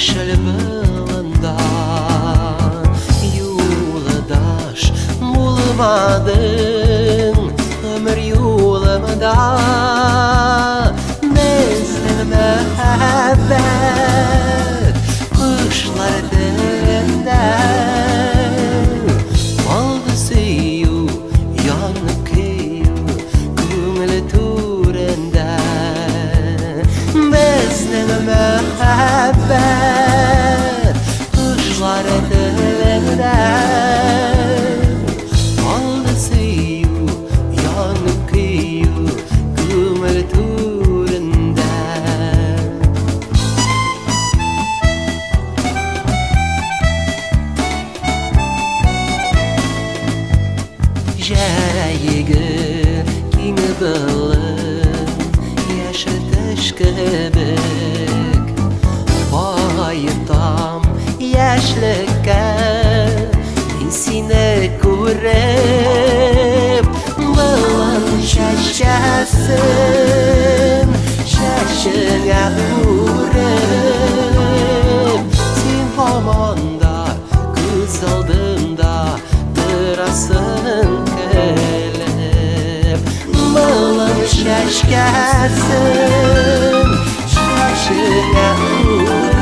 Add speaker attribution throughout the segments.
Speaker 1: Яшел былында юлдаш булмадың ömür yolumda bizning muhabbet kuşlar dilinde oldu suyu yanıp keyu ko'ngil turinde bizning muhabbet kuşlar dilinde oldu suyu yanıp keyu ko'ngil turinde Jayigi keng bilim yashatish kibik Boyitam yoshlikka men seni ko'rib bilim shashashin shashingga urib sen tomonda ko'z oldimda turasan kelib bilim shashkasin shashingga urib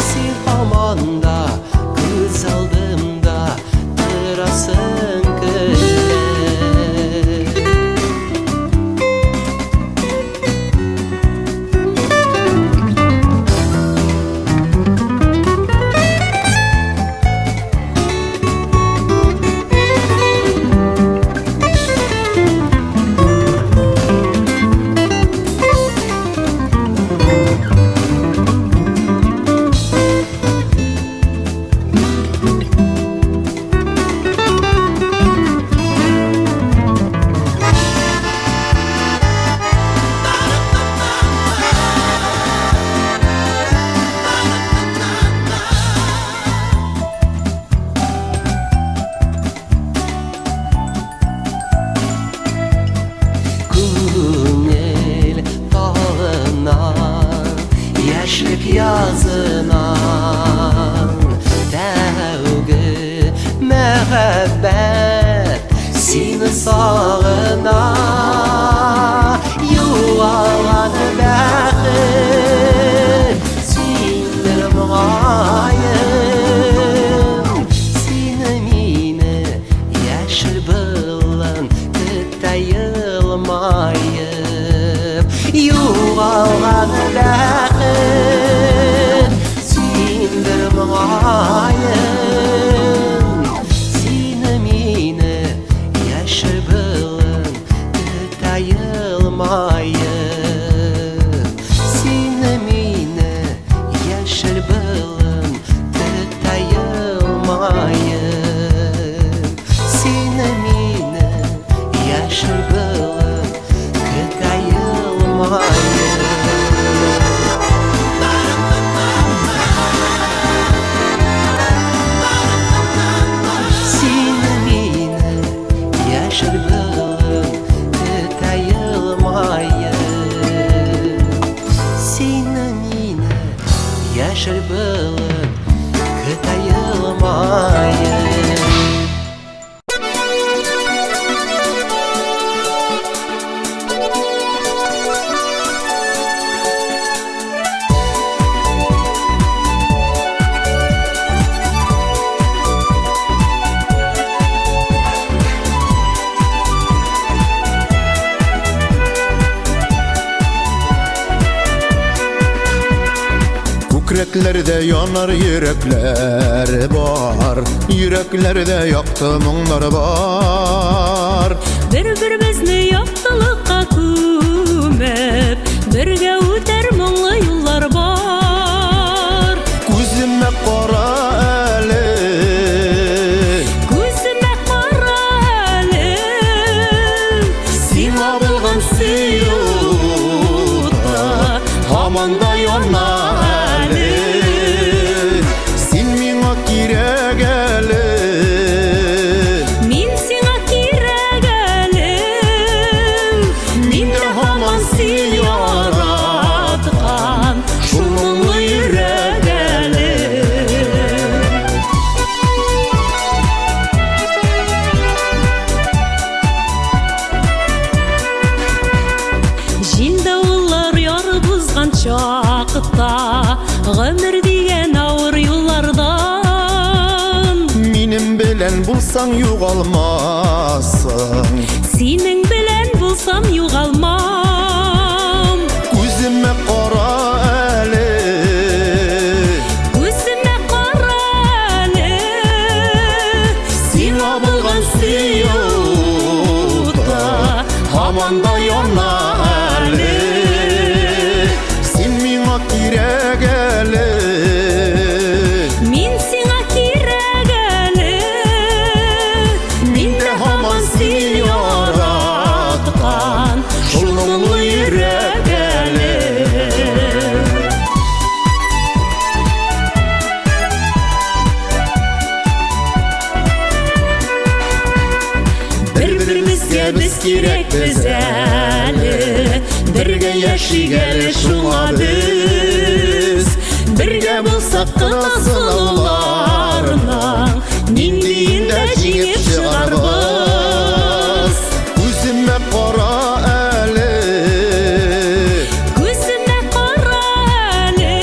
Speaker 1: sen tomonda ko'z oldimda turasan kelib Яшьлек язынан тәүге мәхәббәт сине сагына югалган бәхет синдер моңаем сине мине яшел былын көтә елмаеп югалган бәхет синдер моңаем сине мине яшел былын көтә елмаеп сине мине яшел былын көтә елмаеп сине мине яшел былын көтә елмаеп Сине мине яшел былын көтә елмаеп Сине мине яшел былын көтә елмаеп
Speaker 2: Yüreklerde yanar yürekler var, yüreklerde yaktı muңlar var.
Speaker 3: Bir-birimizni yaktılıkka күмеп, birge öter muңlı yollar var.
Speaker 2: Күзіме қара әлі,
Speaker 3: Күзіме қара әлі,
Speaker 2: сиңа болған сүйута, хаманда яна әлі. Син миңа кирәк әлі,
Speaker 3: Мин сиңа кирәк әле. чакытта гомер дигән авыр юллардан
Speaker 2: Минем белән булсаң югалмассың
Speaker 3: синең белән булсам югалмам
Speaker 2: Күземә кара әле
Speaker 3: күземә кара әле
Speaker 2: Сиңа булган сөюкта һаман да яна әле Син миңа кирәк әле
Speaker 3: мин сиңа кирәк әле
Speaker 2: Мин дә һаман сине яраткан Шул моңлы йөрәк әле Бер-беребезгә без кирәкбез әле Бергә яшик әле шуңа без Бергә булсак кына сынауларның Ниндиен дә җиңеп чыгарбыз Күземә кара әле
Speaker 3: күземә кара әле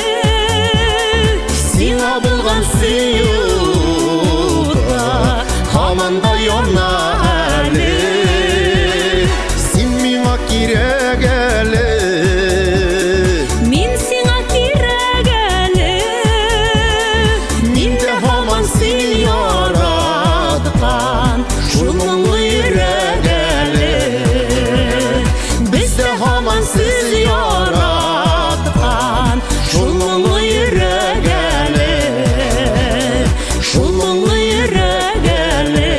Speaker 2: Сиңа булган сөюкта һаман да яна әле Син миңа кирәк әле
Speaker 3: мин сиңа кирәк әле
Speaker 2: Мин дә һаман сине яраткан Шул моңлы йөрәк әле Без дә һаман сез яраткан Шул моңлы йөрәк әле Шул моңлы йөрәк әле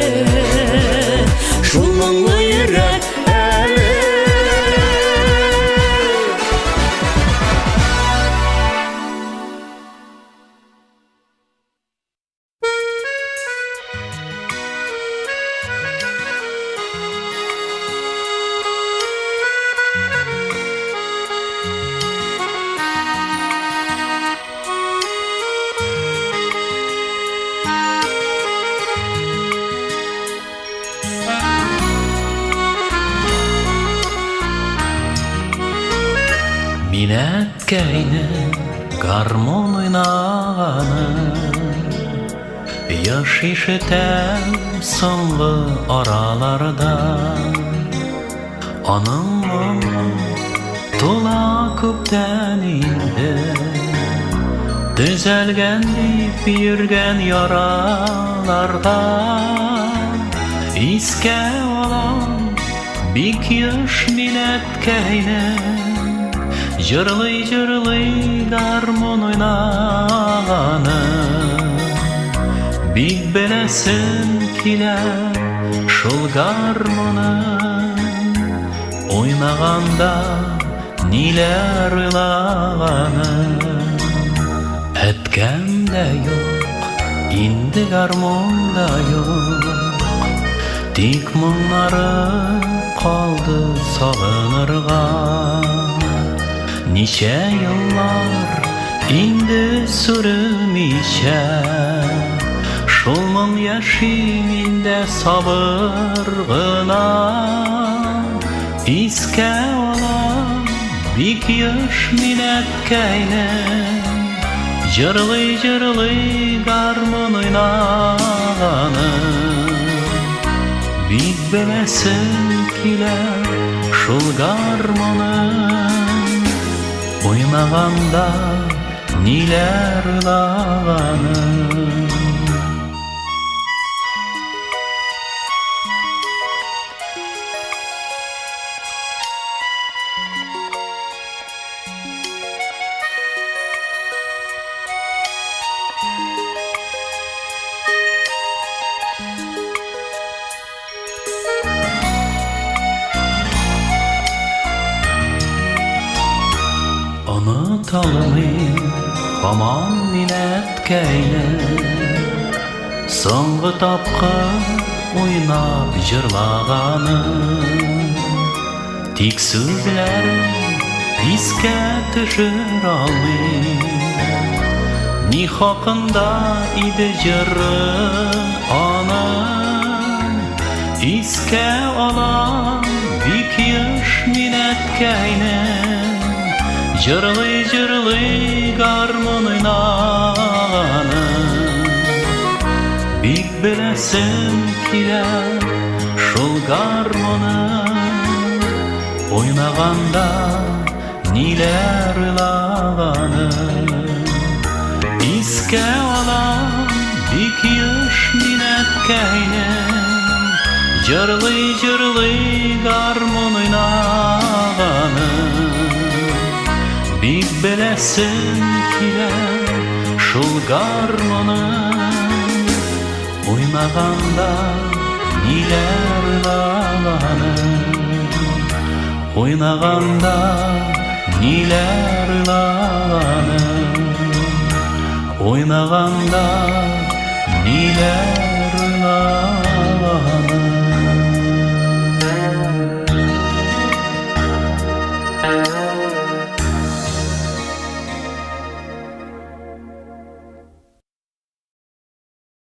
Speaker 2: Шул моңлы йөрәк әле
Speaker 1: Мин әткәйнең гармон уйнаганы Яш ишетәм соңгы араларда Аның моңы тула күптән инде Төзәлгән дип йөргән яраларда Искә алам бик яш мин әткәйнең Җырлый-җырлый гармон уйнаганы Бик беләсем килә шул гармонын Уйнаганда ниләр уйлаганын Әткәм дә юк, инде гармон да юк Тик моңнары калды сагынырга Ничә еллар инде сүрмичә Шул моң яши миндә сабыр гына Искә алам бик яш мин әткәйнең Җырлый-җырлый гармон уйнаганы Бик беләсем килә шул гармонын Уйнаганда ниләр уйлаганын Талмый һаман мин әткәйнең Соңгы тапкыр уйнап җырлаганым Тик сүзләрен искә төшер алмыйм Ни хакында иде җыры аның Искә алам бик яш мин әткәйнең Жырлый гармон ойнағаны Бик білесім келе шул гармоны Ойнағанда нилер уйлағаны Иске алам бик еш минәткәйнем Жырлый гармон ойнағаны Бик белесем килә шул гармоны Ойнағанда ниләр уйлағаны Ойнағанда ниләр уйлағаны Ойнағанда ниләр